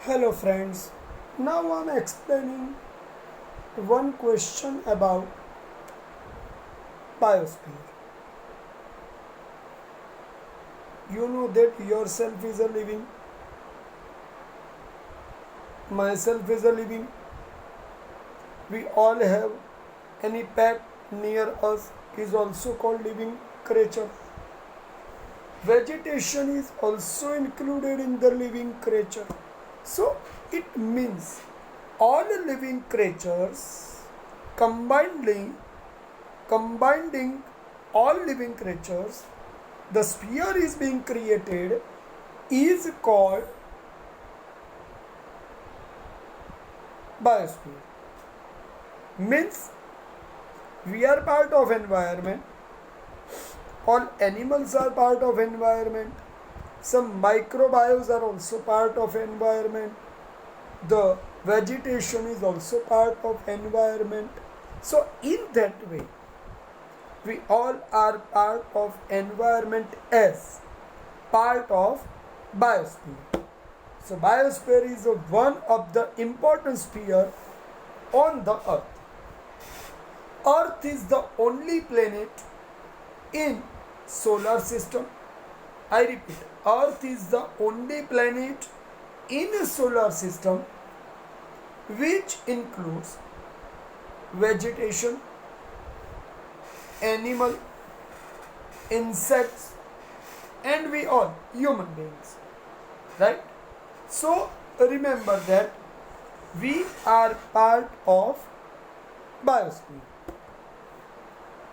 Hello friends, now I'm explaining one question about biosphere. You know that yourself is a living, myself is a living, we all have any pet near us is also called living creature. Vegetation is also included in the living creature. So it means all living creatures combinedly combining all living creatures, the sphere is being created is called biosphere. Means we are part of environment, all animals are part of environment, some microbiomes are also part of environment, the vegetation is also part of environment. So in that way we all are part of environment as part of biosphere. So biosphere is one of the important sphere on the earth. Earth is the only planet in solar system. I repeat, earth is the only planet in a solar system which includes vegetation, animal, insects, and we all human beings, right? So remember that we are part of biosphere.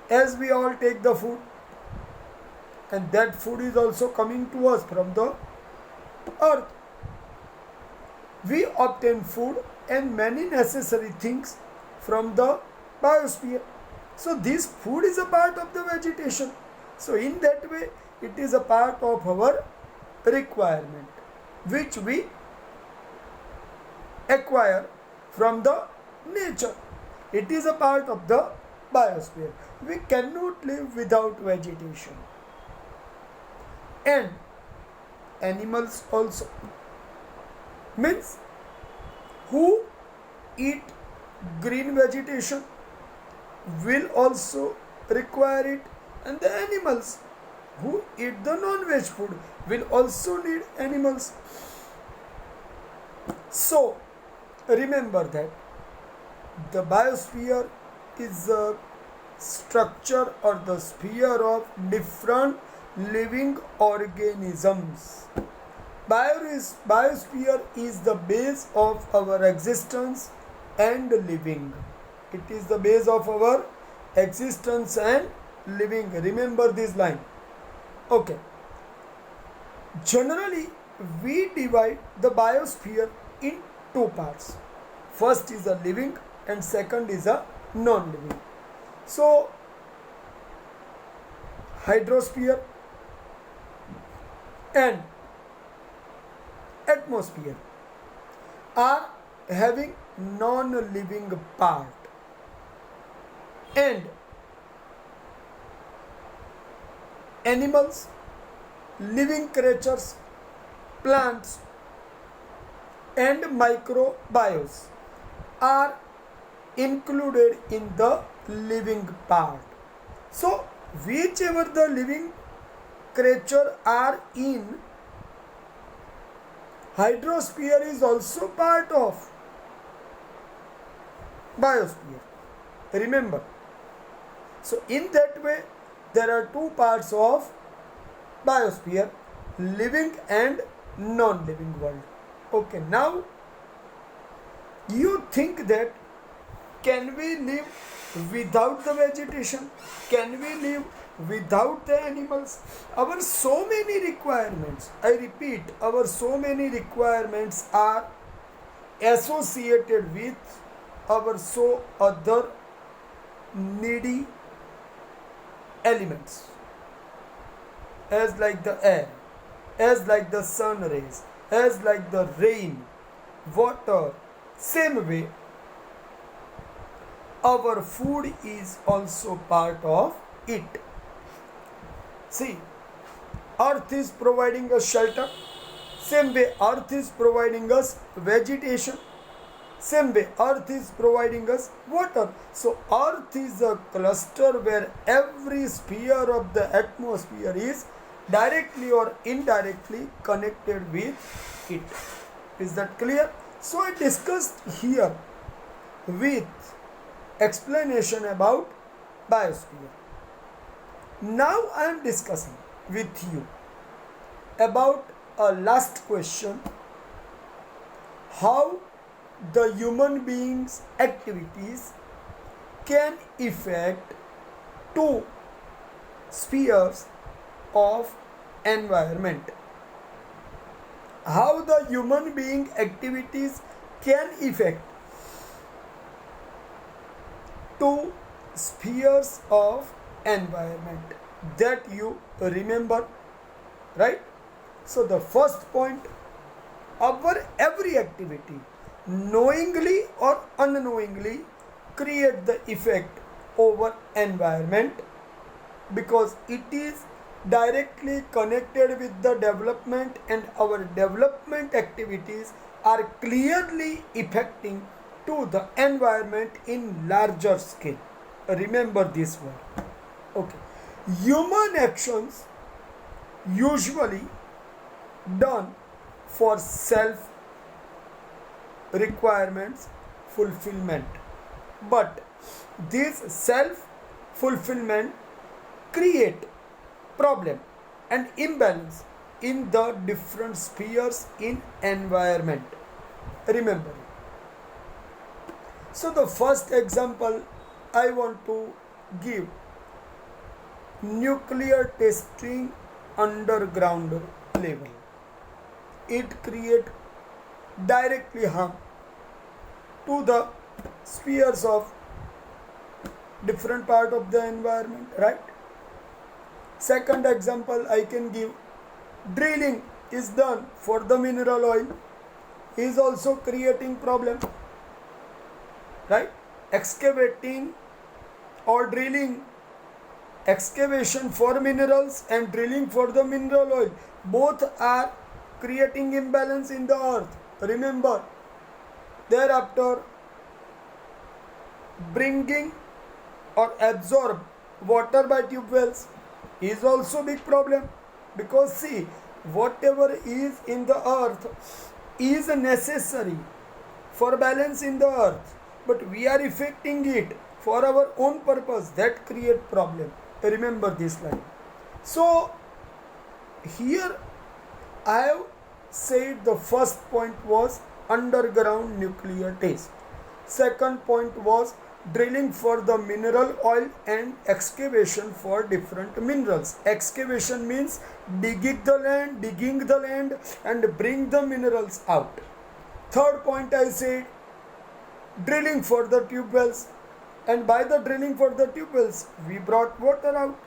As we all take the food, and that food is also coming to us from the earth. We obtain food and many necessary things from the biosphere. So this food is a part of the vegetation. So in that way it is a part of our requirement which we acquire from the nature. It is a part of the biosphere. We cannot live without vegetation. And animals also. Means who eat green vegetation will also require it, and the animals who eat the non-veg food will also need animals. So remember that the biosphere is a structure or the sphere of different living organisms. Biosphere is the base of our existence and living. It is the base of our existence and living. Remember this line. Okay. Generally, we divide the biosphere in two parts. First is a living and second is a non-living. So, hydrosphere and atmosphere are having non-living part, and animals, living creatures, plants and microbiomes are included in the living part. So whichever the living creature are in, hydrosphere is also part of biosphere. Remember. So in that way there are two parts of biosphere, living and non-living world. Okay, now you think that can we live without the vegetation? Can we live without the animals? Our so many requirements, I repeat, our so many requirements are associated with our so other needy elements, as like the air, as like the sun rays, as like the rain, water. Same way our food is also part of it. See, earth is providing us shelter, Same way earth is providing us vegetation, same way earth is providing us water. So earth is a cluster where every sphere of the atmosphere is directly or indirectly connected with it. Is that clear? So I discussed here with explanation about biosphere. Now I am discussing with you about a last question: how the human beings activities can affect two spheres of environment. How the human being activities can affect two spheres of environment, that you remember, right? So the first point, our every activity knowingly or unknowingly create the effect over environment, because it is directly connected with the development, and our development activities are clearly affecting to the environment in larger scale. Remember this word. Okay. Human actions usually done for self requirements fulfillment, but this self fulfillment create problem and imbalance in the different spheres in environment. Remember it. So the first example I want to give: nuclear testing underground level. It create directly harm to the spheres of different part of the environment, right? Second example I can give: drilling is done for the mineral oil, is also creating problem, right? Excavating or drilling, excavation for minerals and drilling for the mineral oil, both are creating imbalance in the earth. Remember, thereafter bringing or absorb water by tube wells is also big problem, because see, whatever is in the earth is necessary for balance in the earth, but we are affecting it for our own purpose, that create problem. Remember this line. So here I have said the first point was underground nuclear test, second point was drilling for the mineral oil and excavation for different minerals. Excavation means digging the land and bring the minerals out. Third point I said drilling for the tube wells, and by the drilling for the tube wells we brought water out,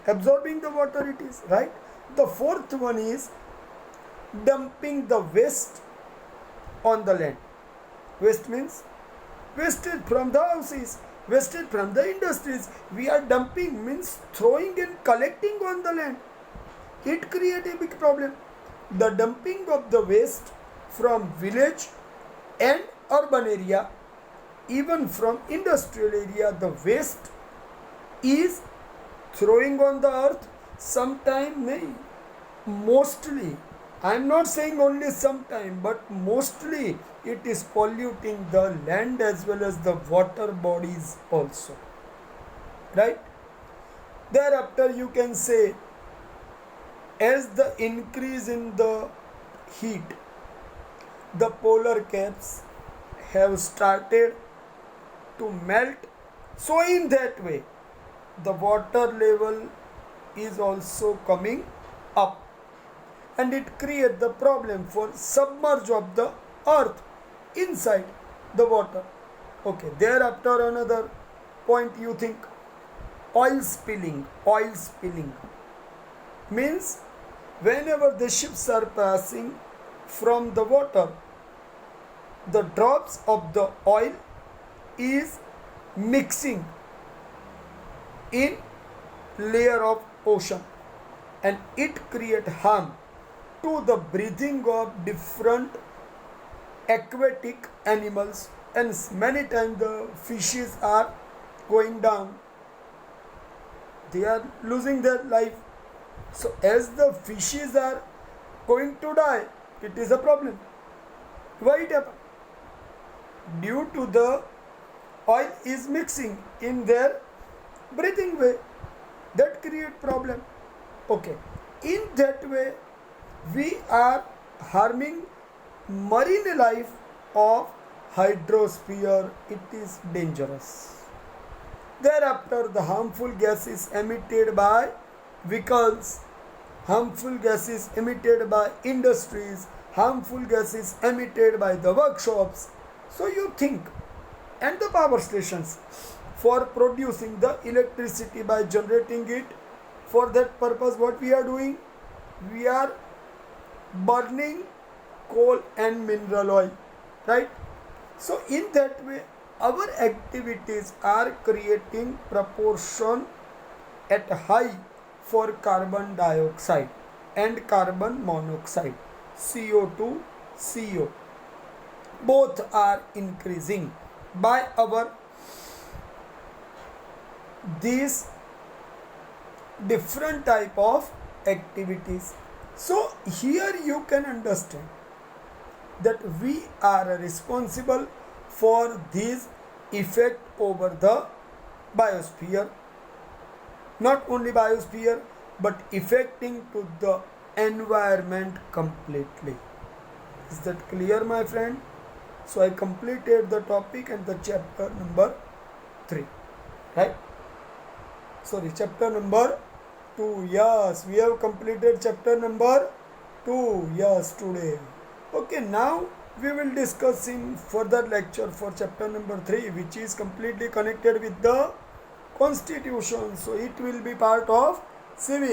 absorbing the water it is, right? The fourth one is dumping the waste on the land. Waste means wasted from the houses, wasted from the industries. We are dumping means throwing and collecting on the land. It creates a big problem. The dumping of the waste from village and urban area, even from industrial area, the waste is throwing on the earth. Sometime, mostly, I am not saying only sometime, but mostly it is polluting the land as well as the water bodies also, right? Thereafter you can say, as the increase in the heat, the polar caps have started to melt, so in that way the water level is also coming up, and it creates the problem for submerge of the earth inside the water. Okay, thereafter another point you think, oil spilling. Oil spilling means whenever the ships are passing from the water, the drops of the oil is mixing in layer of ocean, and it create harm to the breathing of different aquatic animals, and many times the fishes are going down, they are losing their life. So as the fishes are going to die, it is a problem. Why it happen? Due to the oil is mixing in their breathing way, that create problem. Okay, in that way we are harming marine life of hydrosphere. It is dangerous. Thereafter, the harmful gases emitted by vehicles, harmful gases emitted by industries, harmful gases emitted by the workshops. So you think, and the power stations for producing the electricity by generating it. For that purpose, what we are doing? We are burning coal and mineral oil, right? So in that way, our activities are creating proportion at high for carbon dioxide and carbon monoxide, CO2, CO. Both are increasing by our these different type of activities. So here you can understand that we are responsible for this effect over the biosphere. Not only biosphere, but affecting to the environment completely. Is that clear, my friend? So I completed the topic and the chapter number 3, right? Sorry, chapter number 2. Yes, we have completed chapter number 2. Yes, today. Okay, now we will discuss in further lecture for chapter number 3, which is completely connected with the constitution. So it will be part of civic.